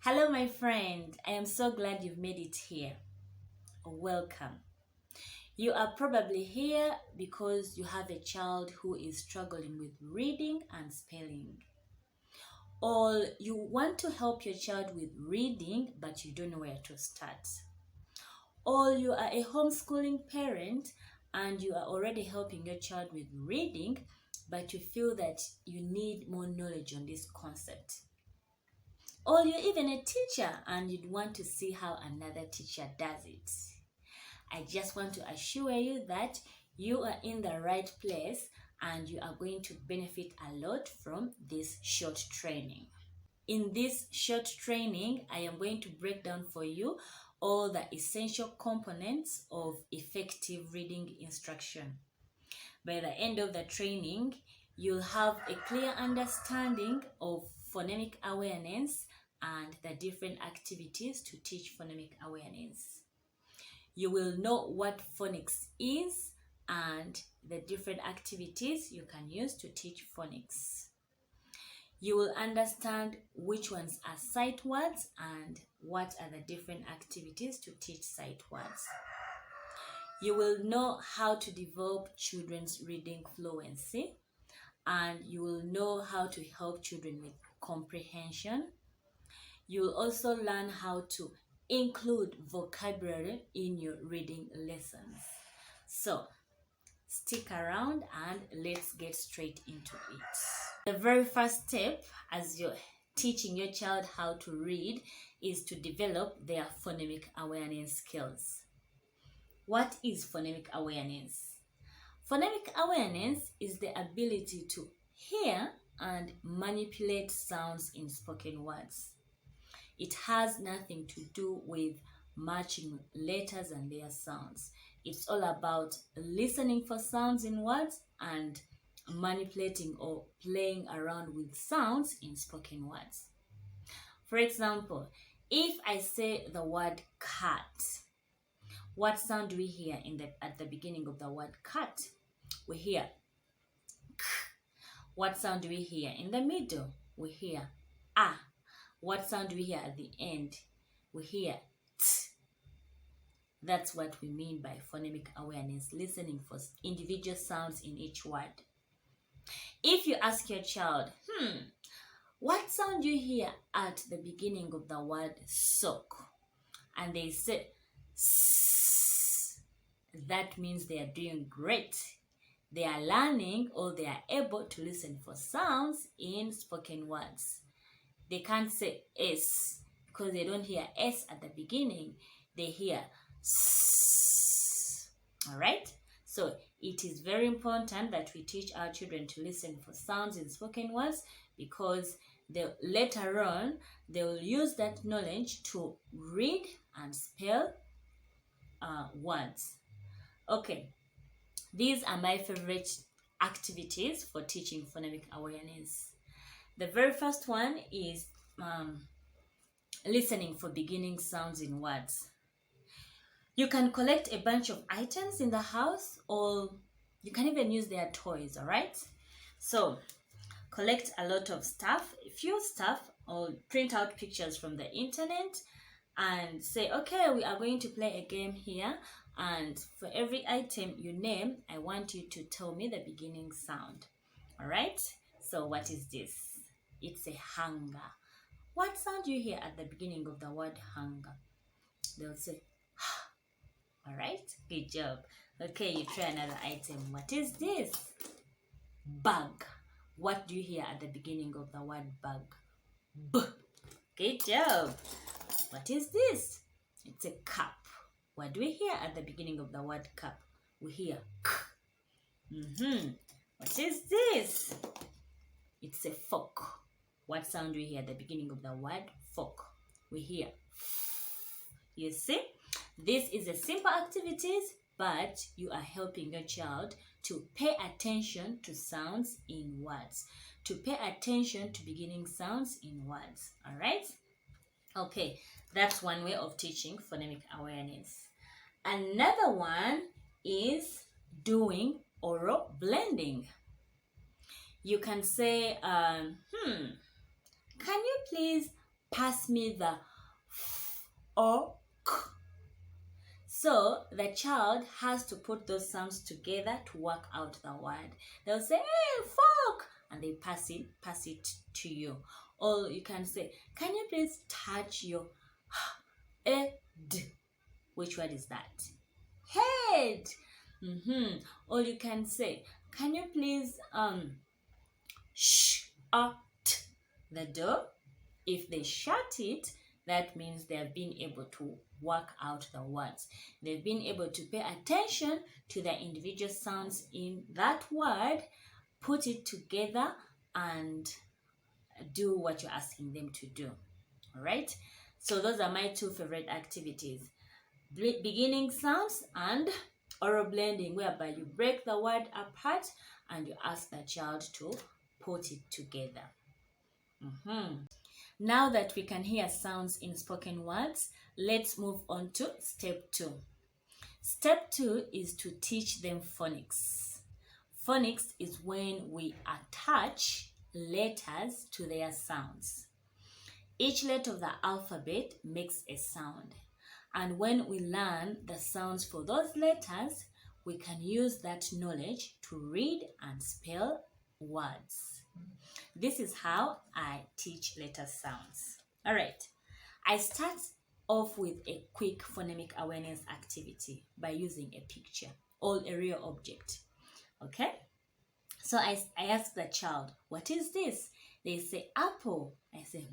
Hello, my friend. I am so glad you've made it here. Welcome. You are probably here because you have a child who is struggling with reading and spelling. Or you want to help your child with reading, but you don't know where to start. Or you are a homeschooling parent and you are already helping your child with reading, but you feel that you need more knowledge on this concept. Or you're even a teacher and you'd want to see how another teacher does it. I just want to assure you that you are in the right place and you are going to benefit a lot from this short training. In this short training, I am going to break down for you all the essential components of effective reading instruction. By the end of the training, you'll have a clear understanding of phonemic awareness and the different activities to teach phonemic awareness. You will know what phonics is and the different activities you can use to teach phonics. You will understand which ones are sight words and what are the different activities to teach sight words. You will know how to develop children's reading fluency, and you will know how to help children with comprehension. You will also learn how to include vocabulary in your reading lessons. So, stick around and let's get straight into it. The very first step as you're teaching your child how to read is to develop their phonemic awareness skills. What is phonemic awareness? Phonemic awareness is the ability to hear and manipulate sounds in spoken words. It has nothing to do with matching letters and their sounds. It's all about listening for sounds in words and manipulating or playing around with sounds in spoken words. For example, if I say the word cat, what sound do we hear at the beginning of the word cat? We hear k. What sound do we hear in the middle? We hear ah. What sound do we hear at the end? We hear t. That's what we mean by phonemic awareness, listening for individual sounds in each word. If you ask your child, what sound do you hear at the beginning of the word sock? And they say, S, that means they are doing great. They are learning or they are able to listen for sounds in spoken words. They can't say S because they don't hear S at the beginning. They hear S. All right? So it is very important that we teach our children to listen for sounds in spoken words because later on they will use that knowledge to read and spell words. Okay, these are my favorite activities for teaching phonemic awareness. The very first one is listening for beginning sounds in words. You can collect a bunch of items in the house or you can even use their toys, all right? So collect a lot of stuff, a few stuff, or print out pictures from the internet and say, okay, we are going to play a game here. And for every item you name, I want you to tell me the beginning sound. All right? So what is this? It's a hunger. What sound do you hear at the beginning of the word hunger? They'll say, all right? Good job. Okay, you try another item. What is this? Bug. What do you hear at the beginning of the word bug? B. Good job. What is this? It's a cup. What do we hear at the beginning of the word cup? We hear k. What is this? It's a fork. What sound do we hear at the beginning of the word fork? We hear f. You see? This is a simple activities, but you are helping your child to pay attention to sounds in words, to pay attention to beginning sounds in words. All right? Okay, that's one way of teaching phonemic awareness. Another one is doing oral blending. You can say, can you please pass me the f or k. So the child has to put those sounds together to work out the word. They'll say, hey, fork, and they pass it to you. Or you can say, can you please touch your head? Which word is that? Head. Or you can say, can you please shut the door? If they shut it, that means they have been able to work out the words. They've been able to pay attention to the individual sounds in that word, put it together, and do what you're asking them to do. All right? So those are my two favorite activities. Beginning sounds and oral blending, whereby you break the word apart and you ask the child to put it together. Now that we can hear sounds in spoken words, let's move on to step 2. Step 2 is to teach them phonics. Phonics is when we attach letters to their sounds. Each letter of the alphabet makes a sound. And when we learn the sounds for those letters, we can use that knowledge to read and spell words. This is how I teach letter sounds. All right. I start off with a quick phonemic awareness activity by using a picture or a real object. Okay? So I ask the child, what is this? They say apple. I say,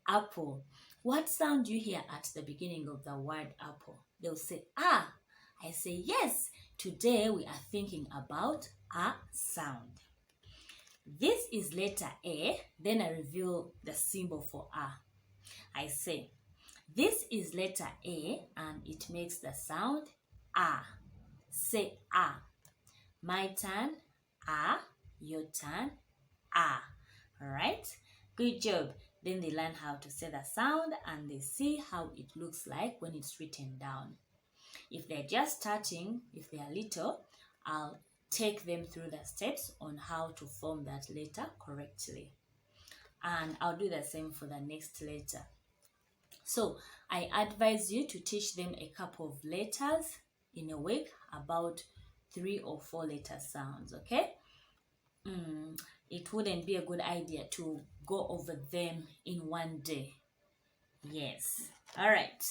apple. What sound do you hear at the beginning of the word apple? They'll say, ah. I say, yes. Today we are thinking about a sound. This is letter A. Then I reveal the symbol for A. I say, this is letter A and it makes the sound A. Say A. My turn, A. Your turn, A. Alright? Good job. Then they learn how to say the sound and they see how it looks like when it's written down. If they're just starting, if they are little, I'll take them through the steps on how to form that letter correctly. And I'll do the same for the next letter. So I advise you to teach them a couple of letters in a week, about 3 or 4 letter sounds, okay? It wouldn't be a good idea to go over them in one day. Yes. All right.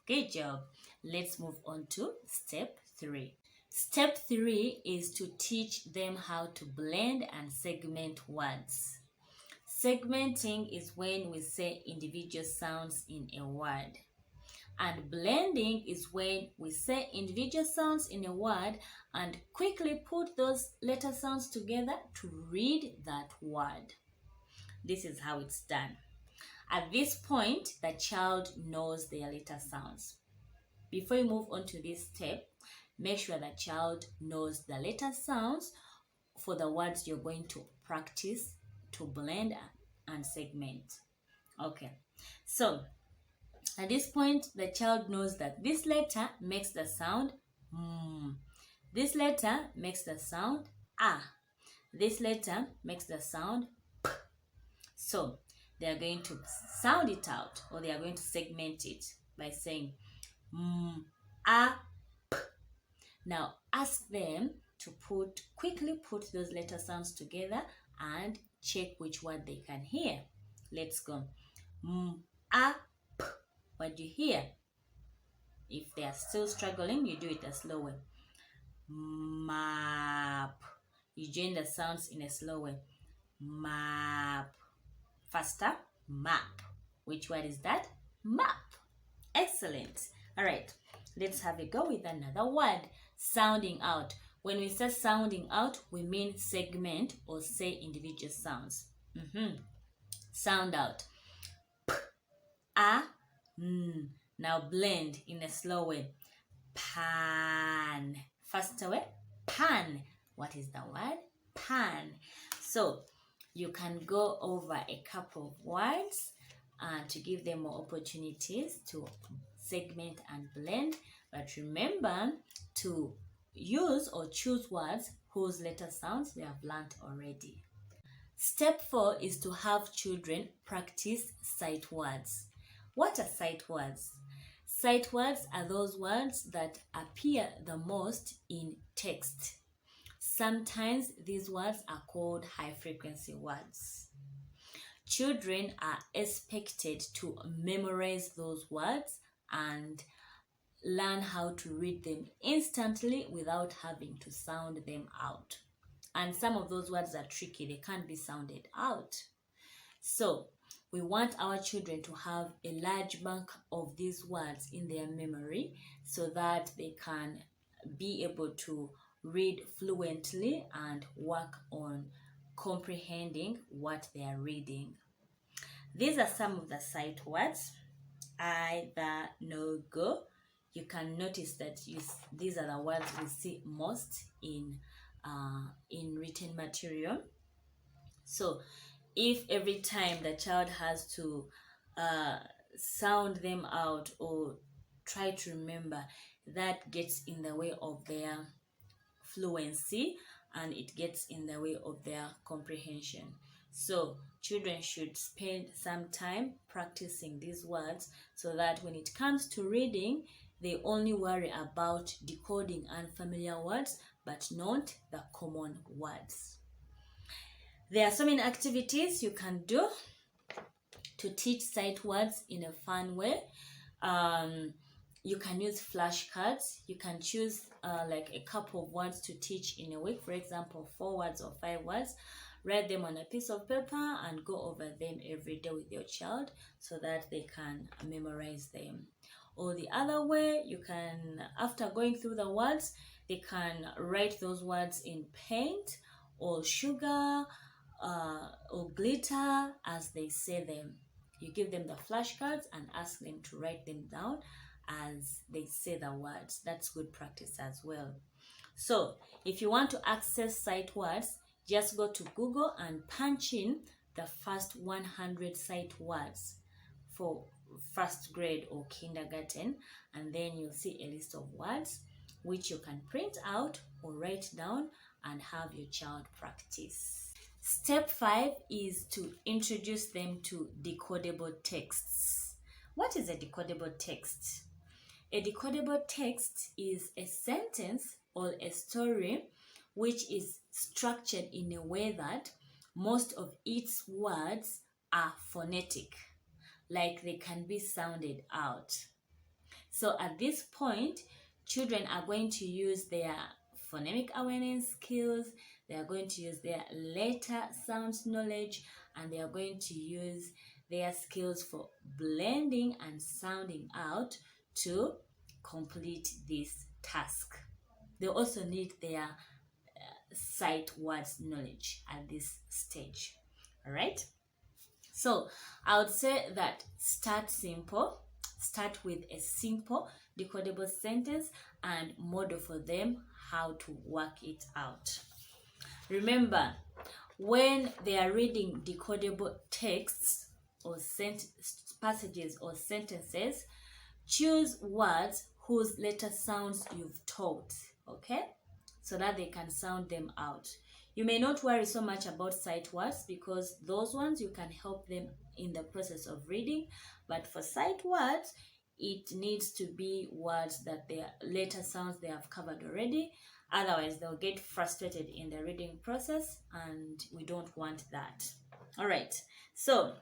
Good job. Let's move on to step 3. Step 3 is to teach them how to blend and segment words. Segmenting is when we say individual sounds in a word. And blending is when we say individual sounds in a word and quickly put those letter sounds together to read that word. This is how it's done. At this point, the child knows their letter sounds. Before you move on to this step, make sure the child knows the letter sounds for the words you're going to practice to blend and segment. Okay, so at this point, the child knows that this letter makes the sound mm. This letter makes the sound ah. This letter makes the sound p. So they are going to sound it out, or they are going to segment it by saying ah, p. Now ask them to quickly put those letter sounds together and check which word they can hear. Let's go. Ah, p. What do you hear? If they are still struggling, you do it a slow way. Map. You join the sounds in a slow way. Map. Faster. Map. Which word is that? Map. Excellent. All right. Let's have a go with another word. Sounding out. When we say sounding out, we mean segment or say individual sounds. Sound out. P, a, n. Now blend in a slow way. Pan. Faster way. Pan. What is the word? Pan. So you can go over a couple of words and to give them more opportunities to segment and blend. But remember to use or choose words whose letter sounds we have learned already. Step 4 is to have children practice sight words. What are sight words? Sight words are those words that appear the most in text. Sometimes these words are called high frequency words. Children are expected to memorize those words and learn how to read them instantly without having to sound them out. And some of those words are tricky, they can't be sounded out. So we want our children to have a large bank of these words in their memory so that they can be able to read fluently and work on comprehending what they are reading. These are some of the sight words: I, the, no, go. You can notice that these are the words we see most in written material. So if every time the child has to sound them out or try to remember, that gets in the way of their fluency and it gets in the way of their comprehension. So children should spend some time practicing these words so that when it comes to reading, they only worry about decoding unfamiliar words but not the common words. There are so many activities you can do to teach sight words in a fun way. You can use flashcards. You can choose like a couple of words to teach in a week. For example, 4 words or 5 words. Write them on a piece of paper and go over them every day with your child so that they can memorize them. Or the other way, you can, after going through the words, they can write those words in paint or sugar or glitter as they say them. You give them the flashcards and ask them to write them down as they say the words. That's good practice as well. So if you want to access sight words, just go to Google and punch in the first 100 sight words for first grade or kindergarten, and then you'll see a list of words which you can print out or write down and have your child practice. Step 5 is to introduce them to decodable texts. What is a decodable text? A decodable text is a sentence or a story which is structured in a way that most of its words are phonetic, like they can be sounded out. So at this point, children are going to use their phonemic awareness skills, they are going to use their letter sounds knowledge, and they are going to use their skills for blending and sounding out to complete this task. They also need their sight words knowledge at this stage. All right, so I would say that start simple. Start with a simple decodable sentence and model for them how to work it out. Remember, when they are reading decodable texts or passages or sentences, choose words whose letter sounds you've taught, okay? So that they can sound them out. You may not worry so much about sight words because those ones you can help them in the process of reading. But for sight words, it needs to be words that their letter sounds they have covered already. Otherwise, they'll get frustrated in the reading process and we don't want that. All right, so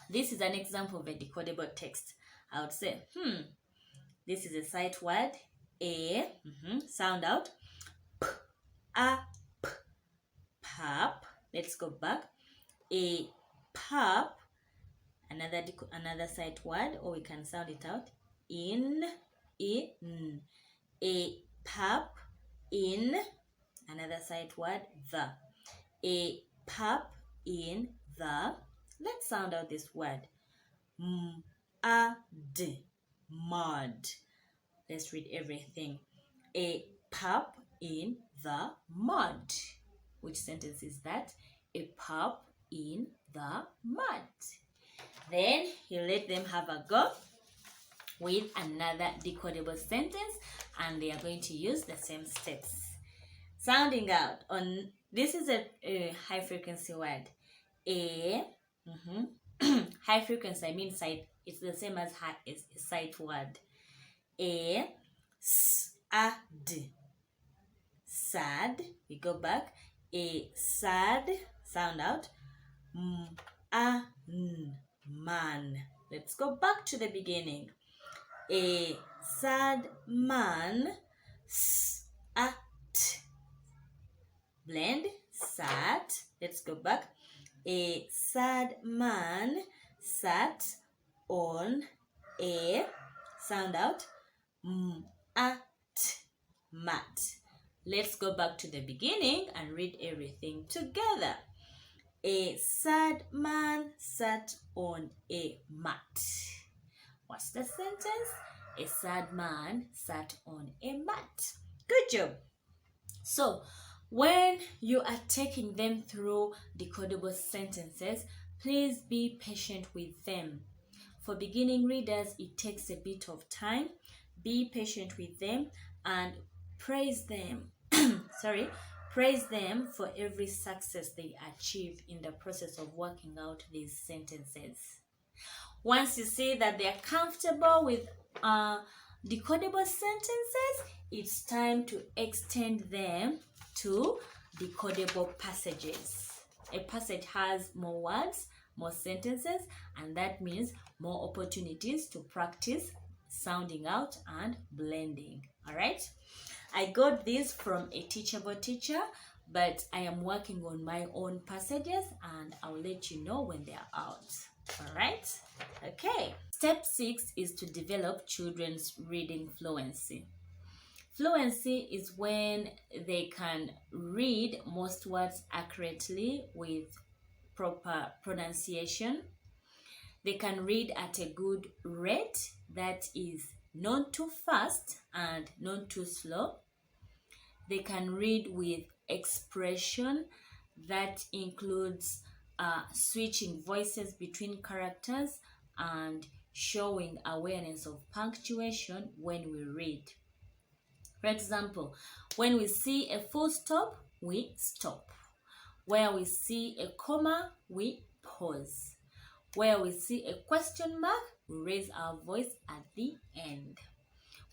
this is an example of a decodable text. I would say, this is a sight word, a, sound out, p, a, p, pap. Let's go back. A pap, another sight word, or we can sound it out, in, a pap, in, another sight word, the. A pap in the. Let's sound out this word. Mud. Let's read everything. A pup in the mud. Which sentence is that? A pup in the mud. Then you let them have a go with another decodable sentence and they are going to use the same steps. Sounding out on this is a high frequency word. A. High frequency, I mean sight. It's the same as high, it's a sight word. A. S. A. D. Sad. We go back. A sad. Sound out. A. N. Man. Let's go back to the beginning. A sad man. S. A. T. Blend. Sat. Let's go back. A sad man sat on a, sound out, at mat. Let's go back to the beginning and read everything together. A sad man sat on a mat. What's the sentence? A sad man sat on a mat. Good job. So, when you are taking them through decodable sentences, please be patient with them. For beginning readers, it takes a bit of time. Be patient with them and praise them. Praise them for every success they achieve in the process of working out these sentences. Once you see that they are comfortable with decodable sentences, it's time to extend them to decodable passages. A passage has more words, more sentences, and that means more opportunities to practice sounding out and blending. All right? I got this from a teachable teacher, but I am working on my own passages and I'll let you know when they are out. All right? Okay. Step 6 is to develop children's reading fluency. Fluency is when they can read most words accurately with proper pronunciation. They can read at a good rate that is not too fast and not too slow. They can read with expression that includes switching voices between characters and showing awareness of punctuation when we read. For example, when we see a full stop, we stop. Where we see a comma, we pause. Where we see a question mark, we raise our voice at the end.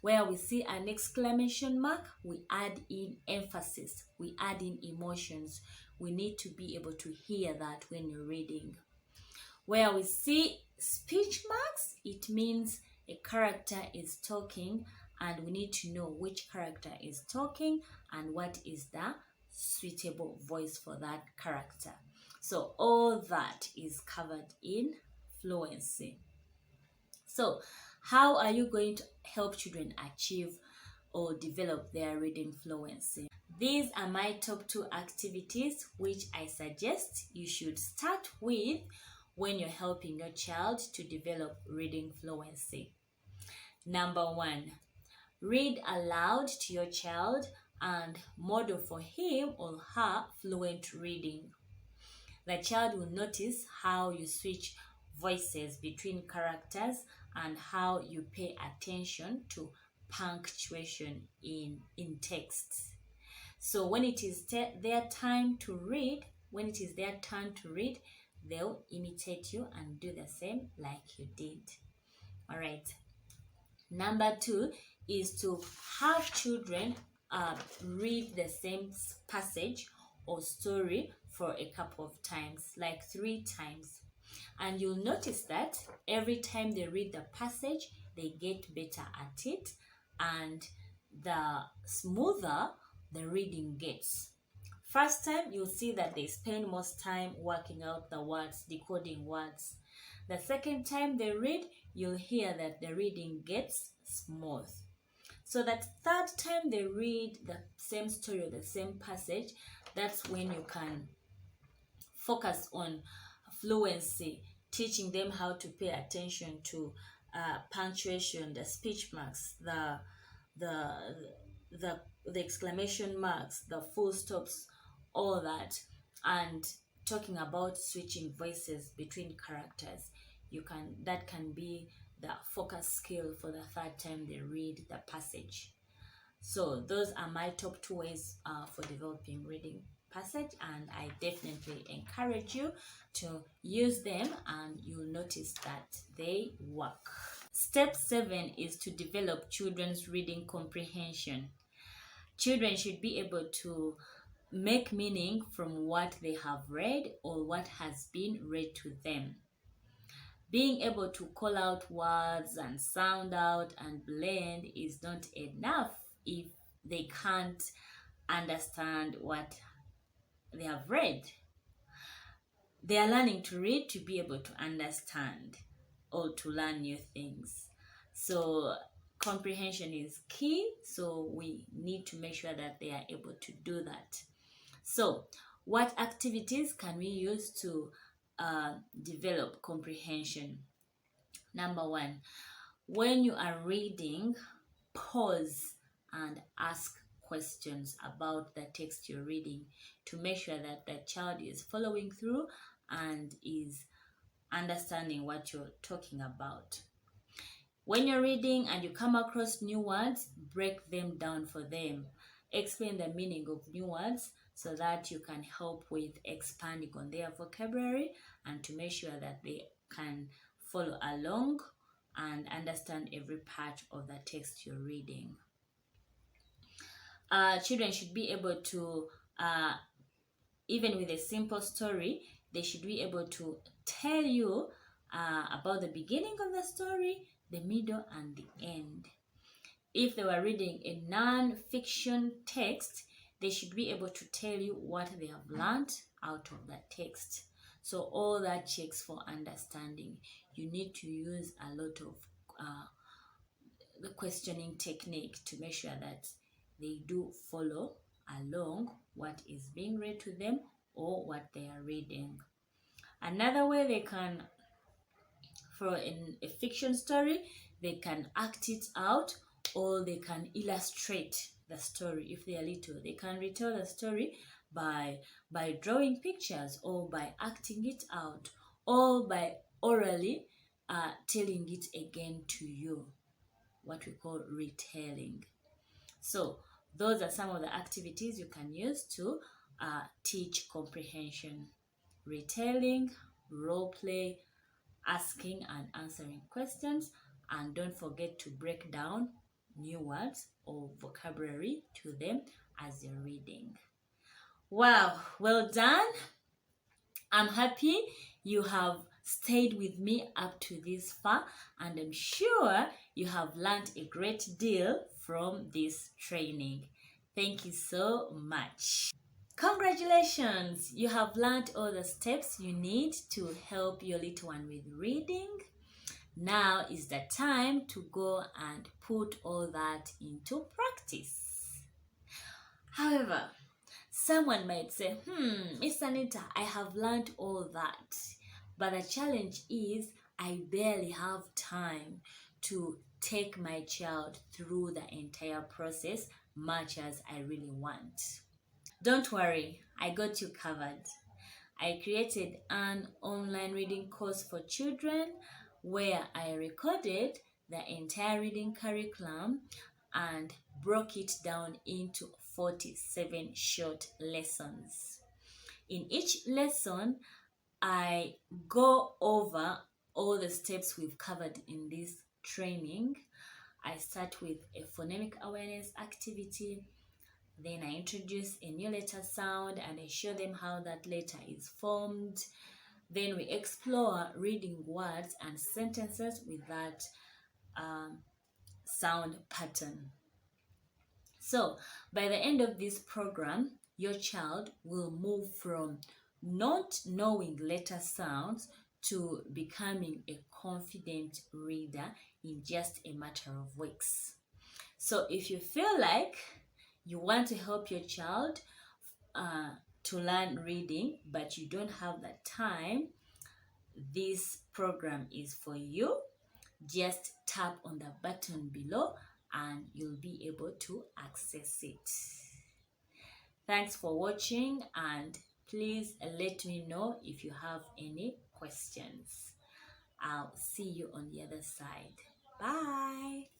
Where we see an exclamation mark, we add in emphasis. We add in emotions. We need to be able to hear that when you're reading. Where we see speech marks, it means a character is talking and we need to know which character is talking and what is the suitable voice for that character. So all that is covered in fluency. So how are you going to help children achieve or develop their reading fluency? These are my top 2 activities which I suggest you should start with when you're helping your child to develop reading fluency. Number 1, read aloud to your child and model for him or her fluent reading. The child will notice how you switch voices between characters and how you pay attention to punctuation in text. So when it is their time to read, they'll imitate you and do the same like you did. All right. Number 2 is to have children read the same passage or story for a couple of times, like 3 times. And you'll notice that every time they read the passage, they get better at it, and the smoother the reading gets. First time, you'll see that they spend most time working out the words, decoding words. The second time they read, you'll hear that the reading gets smooth. So that third time they read the same story or the same passage, that's when you can focus on fluency, teaching them how to pay attention to punctuation, the speech marks, the exclamation marks, the full stops, all that, and talking about switching voices between characters. That can be the focus skill for the third time they read the passage. So those are my top 2 ways for developing reading passage, and I definitely encourage you to use them, and you'll notice that they work. Step 7 is to develop children's reading comprehension. Children should be able to make meaning from what they have read or what has been read to them. Being able to call out words and sound out and blend is not enough if they can't understand what they have read. They are learning to read to be able to understand or to learn new things. So comprehension is key, so we need to make sure that they are able to do that. So what activities can we use to develop comprehension? Number 1, when you are reading, pause and ask questions about the text you're reading to make sure that the child is following through and is understanding what you're talking about. When you're reading and you come across new words, break them down for them. Explain the meaning of new words so that you can help with expanding on their vocabulary and to make sure that they can follow along and understand every part of the text you're reading. Children should be able to, even with a simple story, they should be able to tell you about the beginning of the story, the middle, and the end. If they were reading a non-fiction text, they should be able to tell you what they have learned out of that text. So all that checks for understanding. You need to use a lot of the questioning technique to make sure that they do follow along what is being read to them or what they are reading. Another way they can, for in a fiction story, they can act it out or they can illustrate the story. If they are little, they can retell the story by drawing pictures or by acting it out or by orally telling it again to you, what we call retelling. So those are some of the activities you can use to teach comprehension: retelling, role play, asking and answering questions, and don't forget to break down new words or vocabulary to them as you're reading. Wow, well done. I'm happy you have stayed with me up to this far, and I'm sure you have learned a great deal from this training. Thank you so much. Congratulations! You have learned all the steps you need to help your little one with reading. Now is the time to go and put all that into practice. However, someone might say, Miss Anita, I have learned all that, but the challenge is I barely have time to take my child through the entire process much as I really want. Don't worry, I got you covered. I created an online reading course for children where I recorded the entire reading curriculum and broke it down into 47 short lessons. In each lesson, I go over all the steps we've covered in this training. I start with a phonemic awareness activity. Then I introduce a new letter sound and I show them how that letter is formed. Then we explore reading words and sentences with that sound pattern. So by the end of this program, your child will move from not knowing letter sounds to becoming a confident reader in just a matter of weeks. So if you feel like you want to help your child to learn reading, but you don't have the time, this program is for you. Just tap on the button below and you'll be able to access it. Thanks for watching, and please let me know if you have any questions. I'll see you on the other side. Bye.